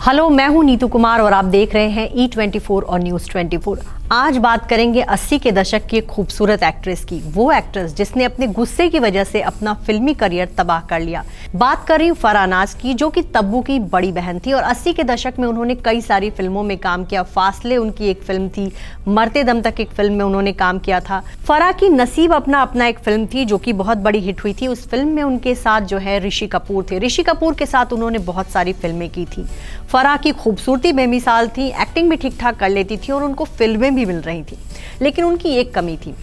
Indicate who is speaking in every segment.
Speaker 1: Hello, मैं हूं नीतू कुमार और आप देख रहे हैं E24 और न्यूज़ 24। आज बात करेंगे 80 के दशक की खूबसूरत एक्ट्रेस की, वो एक्ट्रेस जिसने अपने गुस्से की वजह से अपना फिल्मी करियर तबाह कर लिया। बात कर रही हूँ फराह नाज़ की, जो कि तब्बू की बड़ी बहन थी और 80 के दशक में उन्होंने कई सारी फिल्मों में काम किया। फासले उनकी एक फिल्म थी, मरते दम तक एक फिल्म में उन्होंने काम किया था। फराह की नसीब अपना अपना एक फिल्म थी जो कि बहुत बड़ी हिट हुई थी। उस फिल्म में उनके साथ जो है ऋषि कपूर थे। ऋषि कपूर के साथ उन्होंने बहुत सारी फिल्में की थी। फराह की खूबसूरती बेमिसाल थी, एक्टिंग भी ठीक ठाक कर लेती थी और उनको फिल्में भी मिल रही थी। लेकिन उनकी एक कमी थी,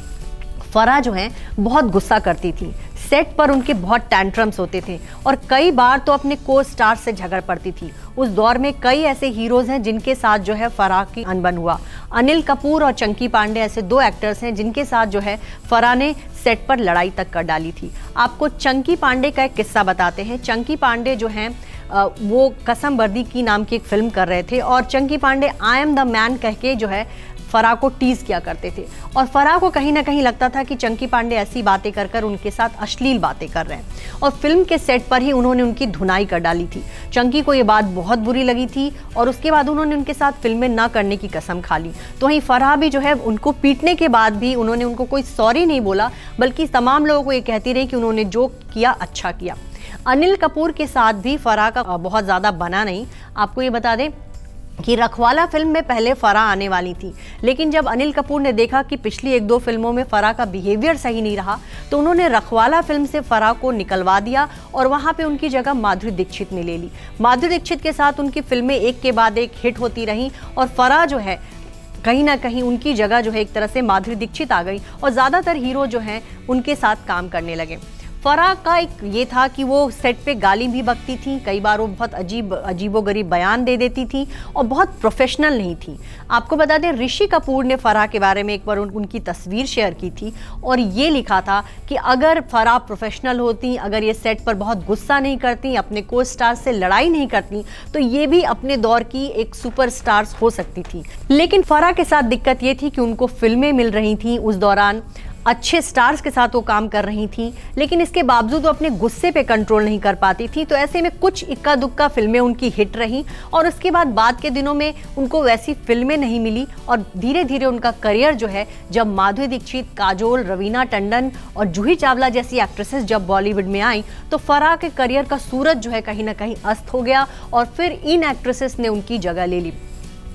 Speaker 1: फराह जो है बहुत गुस्सा करती थी। सेट पर उनके बहुत टैंट्रम्स होते थे और कई बार तो अपने को स्टार से झगड़ पड़ती थी। उस दौर में कई ऐसे हीरोज हैं जिनके साथ जो है फराह की अनबन हुआ। अनिल कपूर और चंकी पांडे ऐसे दो एक्टर्स हैं जिनके साथ जो है फराह ने सेट पर लड़ाई तक कर डाली थी। आपको चंकी पांडे का एक किस्सा बताते हैं। चंकी पांडे जो हैं वो कसम बर्दी की नाम की एक फिल्म कर रहे थे और Chunky Pandey I am the man कह के जो है फराह को टीज किया करते थे और फराह को कहीं ना कहीं लगता था कि चंकी पांडे ऐसी बातें कर कर उनके साथ अश्लील बातें कर रहे हैं और फिल्म के सेट पर ही उन्होंने उनकी धुनाई कर डाली थी। चंकी को ये बात बहुत बुरी लगी थी और उसके बाद उन्होंने उनके साथ फिल्में ना करने की कसम खा ली। तो वहीं फराह भी जो है उनको पीटने के बाद भी उन्होंने उनको कोई सॉरी नहीं बोला, बल्कि तमाम लोगों को ये कहती रही कि उन्होंने जो किया अच्छा किया। अनिल कपूर के साथ भी फराह का बहुत ज़्यादा बना नहीं। आपको ये बता दें कि रखवाला फिल्म में पहले फराह आने वाली थी, लेकिन जब अनिल कपूर ने देखा कि पिछली एक दो फिल्मों में फराह का बिहेवियर सही नहीं रहा तो उन्होंने रखवाला फिल्म से फराह को निकलवा दिया और वहां पे उनकी जगह माधुरी दीक्षित ने ले ली। माधुरी दीक्षित के साथ उनकी फिल्में एक के बाद एक हिट होती रहीं और फराह जो है कहीं ना कहीं उनकी जगह जो है एक तरह से माधुरी दीक्षित आ गई और ज़्यादातर हीरो जो हैं उनके साथ काम करने लगे। फराह का एक ये था कि वो सेट पे गाली भी बकती थी, कई बार वो बहुत अजीबोगरीब बयान दे देती थी और बहुत प्रोफेशनल नहीं थी। आपको बता दें ऋषि कपूर ने फराह के बारे में एक बार उनकी तस्वीर शेयर की थी और ये लिखा था कि अगर फराह प्रोफेशनल होती, अगर ये सेट पर बहुत गुस्सा नहीं करती, अपने को स्टार से लड़ाई नहीं करती, तो ये भी अपने दौर की एक सुपरस्टार हो सकती थी। लेकिन फराह के साथ दिक्कत ये थी कि उनको फिल्में मिल रही थी, उस दौरान अच्छे स्टार्स के साथ वो काम कर रही थी, लेकिन इसके बावजूद वो अपने गुस्से पे कंट्रोल नहीं कर पाती थी। तो ऐसे में कुछ इक्का दुक्का फिल्में उनकी हिट रही और उसके बाद के दिनों में उनको वैसी फिल्में नहीं मिली और धीरे धीरे उनका करियर जो है, जब माधुरी दीक्षित, काजोल, रवीना टंडन और जूही चावला जैसी एक्ट्रेसेस जब बॉलीवुड में आई तो फराह के करियर का सूरज जो है कहीं ना कहीं अस्त हो गया और फिर इन एक्ट्रेसेस ने उनकी जगह ले ली।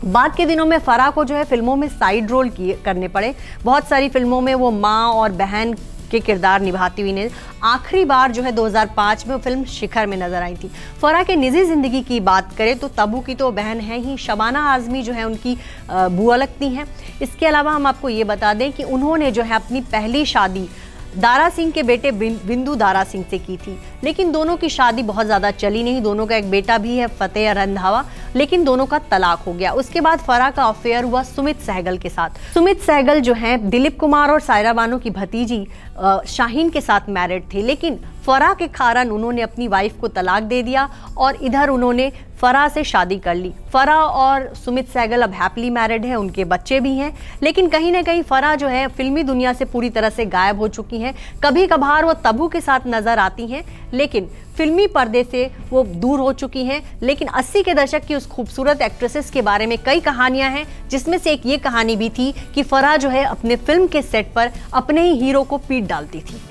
Speaker 1: बाद के दिनों में फराह को जो है फिल्मों में साइड रोल करने पड़े। बहुत सारी फिल्मों में वो माँ और बहन के किरदार निभाती हुई ने आखिरी बार जो है 2005 में वो फिल्म शिखर में नजर आई थी। फराह के निजी जिंदगी की बात करें तो तब्बू की तो बहन है ही, शबाना आजमी जो है उनकी बुआ लगती हैं। इसके अलावा हम आपको ये बता दें कि उन्होंने जो है अपनी पहली शादी दारा सिंह के बेटे बिंदु दारा सिंह से की थी, लेकिन दोनों की शादी बहुत ज़्यादा चली नहीं। दोनों का एक बेटा भी है, फतेह रंधावा, लेकिन दोनों का तलाक हो गया। उसके बाद फराह का अफेयर हुआ सुमित सहगल के साथ। सुमित सहगल जो हैं दिलीप कुमार और सायरा बानो की भतीजी शाहीन के साथ मैरिड थे, लेकिन फराह के कारण उन्होंने अपनी वाइफ को तलाक दे दिया और इधर उन्होंने फराह से शादी कर ली। फराह और सुमित सहगल अब हैप्पीली मैरिड है, उनके बच्चे भी हैं, लेकिन कहीं ना कहीं फराह जो है फिल्मी दुनिया से पूरी तरह से गायब हो चुकी हैं। कभी कभार वो तब्बू के साथ नजर आती हैं, लेकिन फिल्मी पर्दे से वो दूर हो चुकी हैं। लेकिन 80 के दशक की उस खूबसूरत एक्ट्रेसेस के बारे में कई कहानियां हैं, जिसमें से एक ये कहानी भी थी कि फराह जो है अपने फिल्म के सेट पर अपने ही हीरो को पीट डालती थी।